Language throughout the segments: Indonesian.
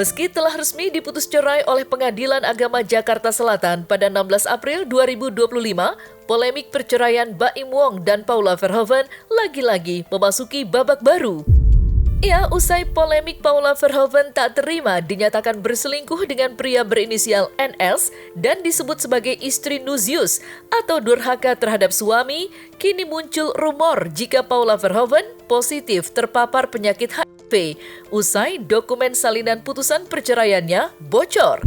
Meski telah resmi diputus cerai oleh Pengadilan Agama Jakarta Selatan pada 16 April 2025, polemik perceraian Baim Wong dan Paula Verhoeven lagi-lagi memasuki babak baru. Ya, usai polemik Paula Verhoeven tak terima dinyatakan berselingkuh dengan pria berinisial NS dan disebut sebagai istri nuzius atau durhaka terhadap suami, kini muncul rumor jika Paula Verhoeven positif terpapar penyakit HIV usai dokumen salinan putusan perceraiannya bocor.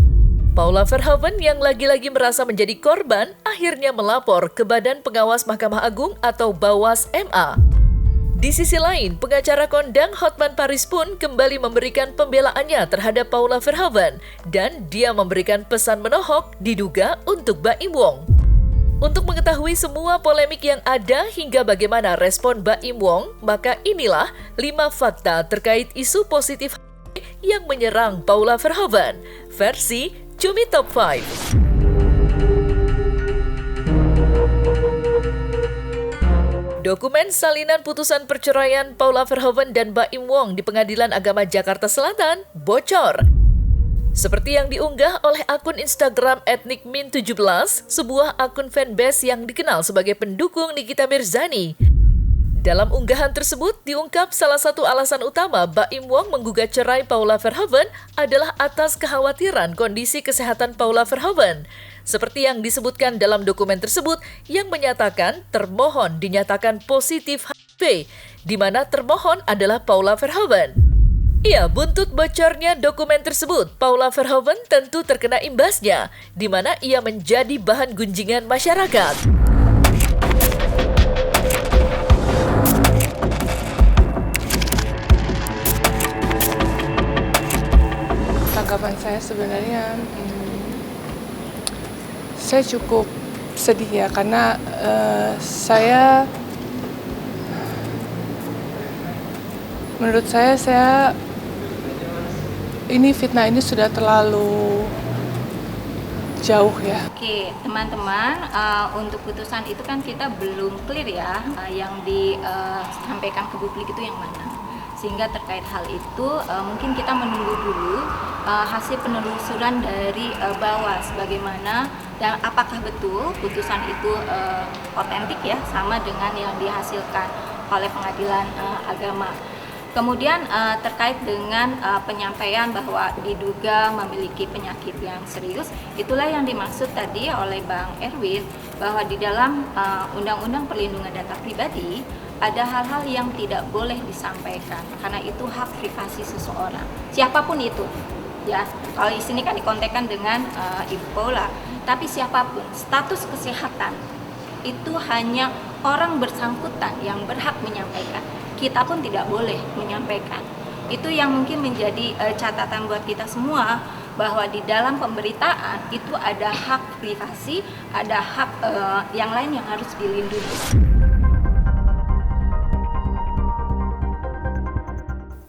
Paula Verhoeven yang lagi-lagi merasa menjadi korban akhirnya melapor ke Badan Pengawas Mahkamah Agung atau Bawas MA. Di sisi lain, pengacara kondang Hotman Paris pun kembali memberikan pembelaannya terhadap Paula Verhoeven dan dia memberikan pesan menohok diduga untuk Baim Wong. Untuk mengetahui semua polemik yang ada hingga bagaimana respon Baim Wong, maka inilah 5 fakta terkait isu positif yang menyerang Paula Verhoeven, versi Cumi Top 5. Dokumen salinan putusan perceraian Paula Verhoeven dan Baim Wong di Pengadilan Agama Jakarta Selatan bocor. Seperti yang diunggah oleh akun Instagram @nikmin17, sebuah akun fanbase yang dikenal sebagai pendukung Nikita Mirzani. Dalam unggahan tersebut diungkap salah satu alasan utama Baim Wong menggugat cerai Paula Verhoeven adalah atas kekhawatiran kondisi kesehatan Paula Verhoeven. Seperti yang disebutkan dalam dokumen tersebut yang menyatakan termohon dinyatakan positif HIV, di mana termohon adalah Paula Verhoeven. Ya, buntut bocornya dokumen tersebut, Paula Verhoeven tentu terkena imbasnya, di mana ia menjadi bahan gunjingan masyarakat. Tanggapan saya sebenarnya saya cukup sedih ya, karena menurut saya ini fitnah ini sudah terlalu jauh ya. Oke, teman-teman, untuk putusan itu kan kita belum clear ya, yang disampaikan ke publik itu yang mana. Sehingga terkait hal itu mungkin kita menunggu dulu hasil penelusuran dari Bawas bagaimana dan apakah betul putusan itu otentik ya sama dengan yang dihasilkan oleh Pengadilan Agama. Kemudian terkait dengan penyampaian bahwa diduga memiliki penyakit yang serius, itulah yang dimaksud tadi oleh Bang Erwin bahwa di dalam Undang-Undang Perlindungan Data Pribadi ada hal-hal yang tidak boleh disampaikan karena itu hak privasi seseorang, siapapun itu. Ya, kalau di sini kan dikontekskan dengan Ibu Paula, tapi siapapun, status kesehatan itu hanya orang bersangkutan yang berhak menyampaikan. Kita pun tidak boleh menyampaikan. Itu yang mungkin menjadi catatan buat kita semua bahwa di dalam pemberitaan itu ada hak privasi, ada hak yang lain yang harus dilindungi.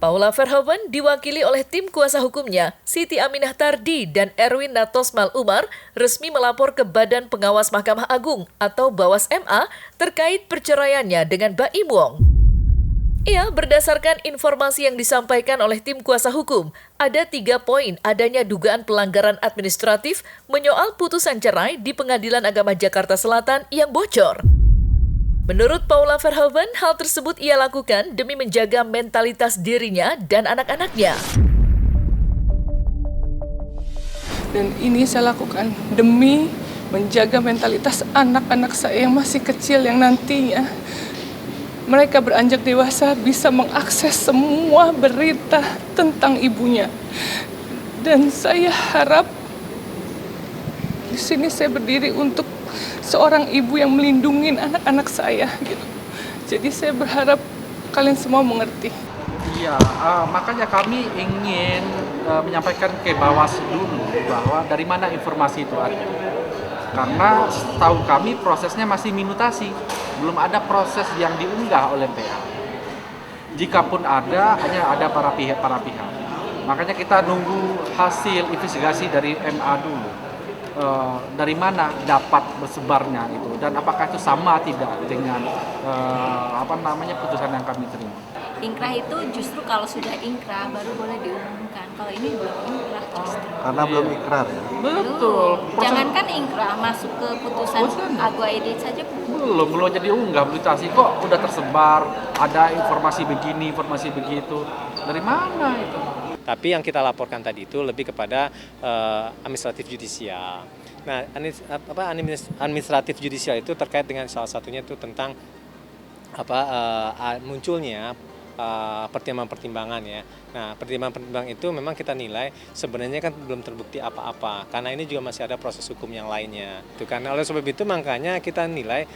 Paula Verhoeven diwakili oleh tim kuasa hukumnya, Siti Aminah Tardi dan Erwin Natosmal Umar, resmi melapor ke Badan Pengawas Mahkamah Agung atau Bawas MA terkait perceraiannya dengan Baim Wong. Ya, berdasarkan informasi yang disampaikan oleh tim kuasa hukum, ada 3 poin adanya dugaan pelanggaran administratif menyoal putusan cerai di Pengadilan Agama Jakarta Selatan yang bocor. Menurut Paula Verhoeven, hal tersebut ia lakukan demi menjaga mentalitas dirinya dan anak-anaknya. Dan ini saya lakukan demi menjaga mentalitas anak-anak saya yang masih kecil, yang nantinya mereka beranjak dewasa bisa mengakses semua berita tentang ibunya. Dan saya harap di sini saya berdiri untuk seorang ibu yang melindungi anak-anak saya gitu. Jadi saya berharap kalian semua mengerti. Iya, makanya kami ingin menyampaikan ke Bawas dulu bahwa dari mana informasi itu ada. Karena setahu kami prosesnya masih minutasi, belum ada proses yang diunggah oleh PA. Jikapun ada, hanya ada para pihak. Makanya kita nunggu hasil investigasi dari MA dulu. dari mana dapat bersebarnya itu, dan apakah itu sama tidak dengan putusan yang kami terima. Inkrah itu justru kalau sudah inkrah baru boleh diumumkan. Kalau ini belum inkrah justru. Karena belum ikrar ya. Betul. Jangankan inkrah, masuk ke putusan Agwa Edit saja belum jadi unggah publikasi kok udah tersebar, ada informasi begini, informasi begitu. Dari mana itu? Tapi yang kita laporkan tadi itu lebih kepada administratif judisial. Nah, administratif judisial itu terkait dengan salah satunya itu tentang munculnya pertimbangan-pertimbangan ya. Nah, pertimbangan-pertimbangan itu memang kita nilai sebenarnya kan belum terbukti apa-apa, karena ini juga masih ada proses hukum yang lainnya. Itu karena oleh sebab itu makanya kita nilai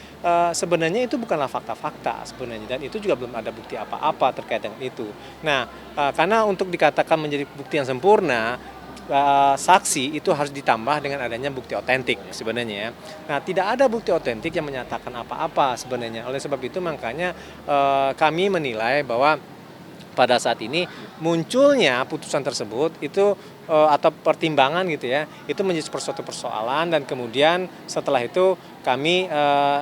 sebenarnya itu bukanlah fakta-fakta sebenarnya, dan itu juga belum ada bukti apa-apa terkait dengan itu. Nah, karena untuk dikatakan menjadi bukti yang sempurna, saksi itu harus ditambah dengan adanya bukti otentik sebenarnya. Nah, tidak ada bukti otentik yang menyatakan apa-apa sebenarnya. Oleh sebab itu makanya kami menilai bahwa pada saat ini munculnya putusan tersebut itu atau pertimbangan gitu ya, itu menjadi suatu persoalan, dan kemudian setelah itu kami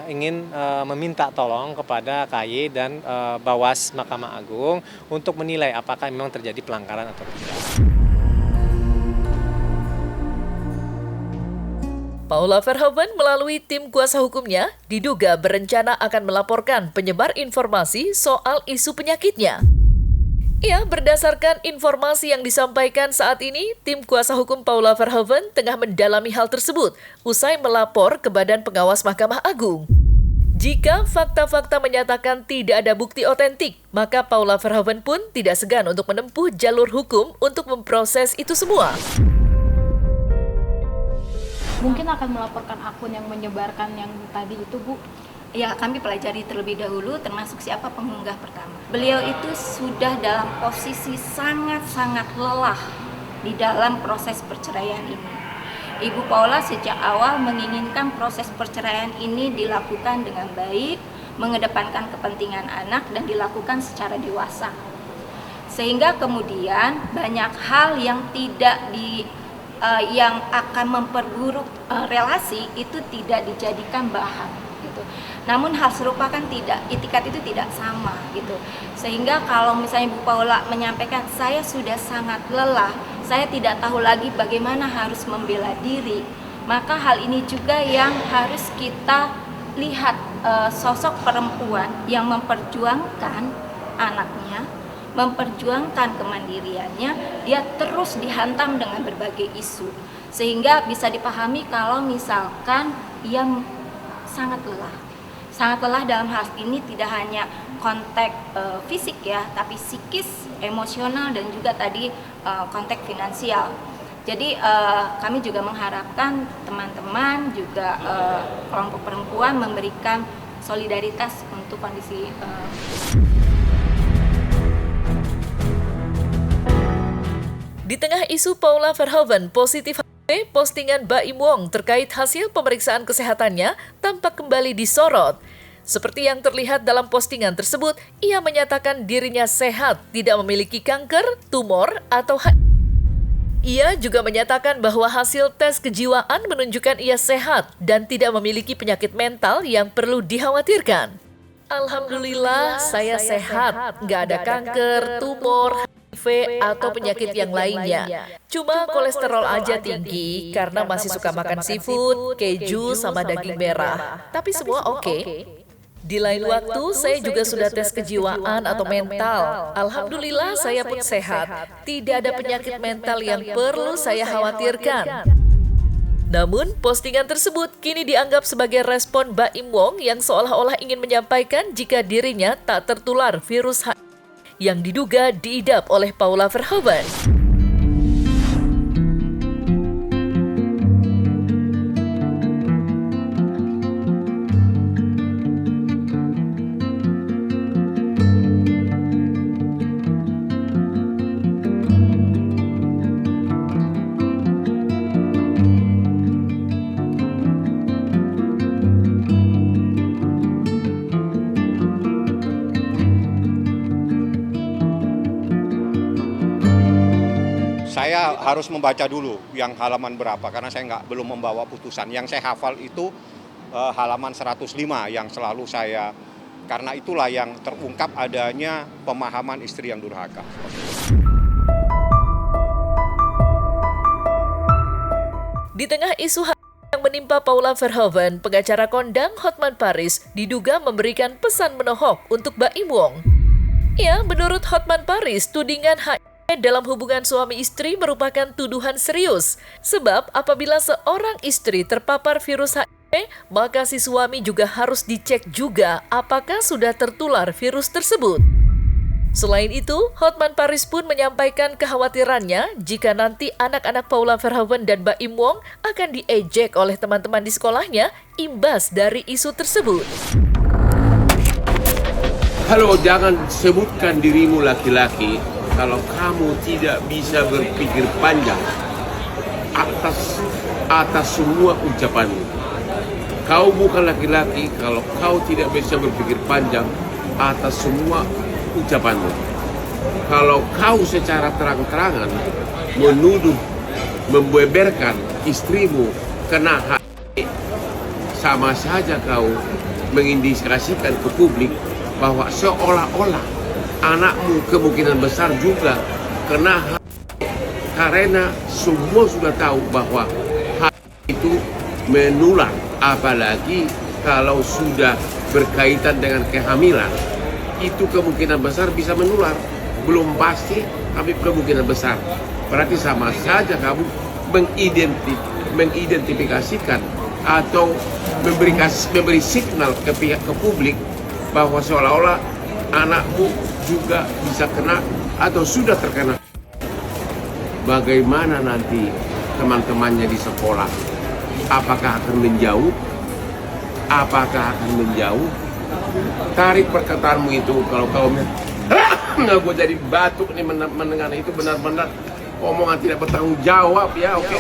ingin meminta tolong kepada KY dan Bawas Mahkamah Agung untuk menilai apakah memang terjadi pelanggaran atau tidak. Paula Verhoeven melalui tim kuasa hukumnya diduga berencana akan melaporkan penyebar informasi soal isu penyakitnya. Ya, berdasarkan informasi yang disampaikan saat ini, tim kuasa hukum Paula Verhoeven tengah mendalami hal tersebut usai melapor ke Badan Pengawas Mahkamah Agung. Jika fakta-fakta menyatakan tidak ada bukti otentik, maka Paula Verhoeven pun tidak segan untuk menempuh jalur hukum untuk memproses itu semua. Mungkin akan melaporkan akun yang menyebarkan yang tadi itu, Bu? Ya, kami pelajari terlebih dahulu termasuk siapa pengunggah pertama. Beliau itu sudah dalam posisi sangat-sangat lelah di dalam proses perceraian ini. Ibu Paula sejak awal menginginkan proses perceraian ini dilakukan dengan baik, mengedepankan kepentingan anak dan dilakukan secara dewasa. Sehingga kemudian banyak hal yang yang akan memperburuk relasi itu tidak dijadikan bahan gitu. Namun hal serupa kan tidak, itikat itu tidak sama gitu. Sehingga kalau misalnya Bu Paula menyampaikan saya sudah sangat lelah, saya tidak tahu lagi bagaimana harus membela diri, maka hal ini juga yang harus kita lihat, sosok perempuan yang memperjuangkan anaknya, memperjuangkan kemandiriannya, dia terus dihantam dengan berbagai isu. Sehingga bisa dipahami kalau misalkan ia sangat lelah. Sangat lelah dalam hal ini tidak hanya konteks fisik ya, tapi psikis, emosional, dan juga tadi konteks finansial. Jadi kami juga mengharapkan teman-teman juga kelompok perempuan memberikan solidaritas untuk kondisi Di tengah isu Paula Verhoeven positif HIV, postingan Baim Wong terkait hasil pemeriksaan kesehatannya tampak kembali disorot. Seperti yang terlihat dalam postingan tersebut, ia menyatakan dirinya sehat, tidak memiliki kanker, tumor, atau HIV. Ia juga menyatakan bahwa hasil tes kejiwaan menunjukkan ia sehat dan tidak memiliki penyakit mental yang perlu dikhawatirkan. Alhamdulillah, saya sehat, nggak ada kanker, tumor, HIV, atau penyakit yang lainnya. Cuma kolesterol aja tinggi karena masih suka makan seafood, keju, sama daging merah. Tapi semua oke. Di lain waktu, saya juga sudah tes kejiwaan atau mental. Alhamdulillah, saya pun sehat. Tidak ada penyakit mental yang perlu saya khawatirkan. Namun, postingan tersebut kini dianggap sebagai respon Baim Wong yang seolah-olah ingin menyampaikan jika dirinya tak tertular virus HIV yang diduga diidap oleh Paula Verhoeven. saya harus membaca dulu yang halaman berapa karena saya belum membawa putusan. Yang saya hafal itu halaman 105 yang selalu saya, karena itulah yang terungkap adanya pemahaman istri yang durhaka. Di tengah isu yang menimpa Paula Verhoeven, pengacara kondang Hotman Paris diduga memberikan pesan menohok untuk Baim Wong. Ya, menurut Hotman Paris, tudingan HIV dalam hubungan suami istri merupakan tuduhan serius. Sebab apabila seorang istri terpapar virus HIV, maka si suami juga harus dicek juga apakah sudah tertular virus tersebut. Selain itu, Hotman Paris pun menyampaikan kekhawatirannya jika nanti anak-anak Paula Verhoeven dan Baim Wong akan diejek oleh teman-teman di sekolahnya imbas dari isu tersebut. Halo, jangan sebutkan dirimu laki-laki kalau kamu tidak bisa berpikir panjang atas semua ucapanmu. Kau bukan laki-laki kalau kau tidak bisa berpikir panjang atas semua ucapanmu. Kalau kau secara terang-terangan menuduh, membeberkan istrimu kena HIV, sama saja kau mengindikasikan ke publik bahwa seolah-olah anakmu kemungkinan besar juga kena HIV, karena semua sudah tahu bahwa HIV itu menular, apalagi kalau sudah berkaitan dengan kehamilan. Itu kemungkinan besar bisa menular. Belum pasti, tapi kemungkinan besar. Berarti sama saja kamu mengidentifikasikan atau memberi signal ke publik bahwa seolah-olah anakmu juga bisa kena atau sudah terkena. Bagaimana nanti teman-temannya di sekolah? Apakah akan menjauh? Tarik perkataanmu itu. Kalau kau nggak, gue jadi batuk nih mendengar itu, benar-benar omongan tidak bertanggung jawab ya, oke?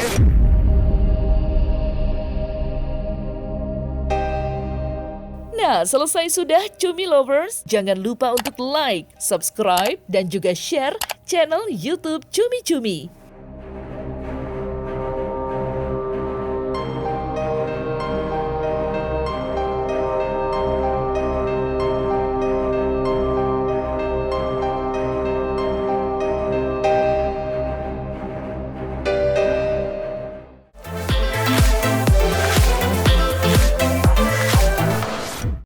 Nah, selesai sudah Cumi Lovers. Jangan lupa untuk like, subscribe, dan juga share channel YouTube Cumi Cumi.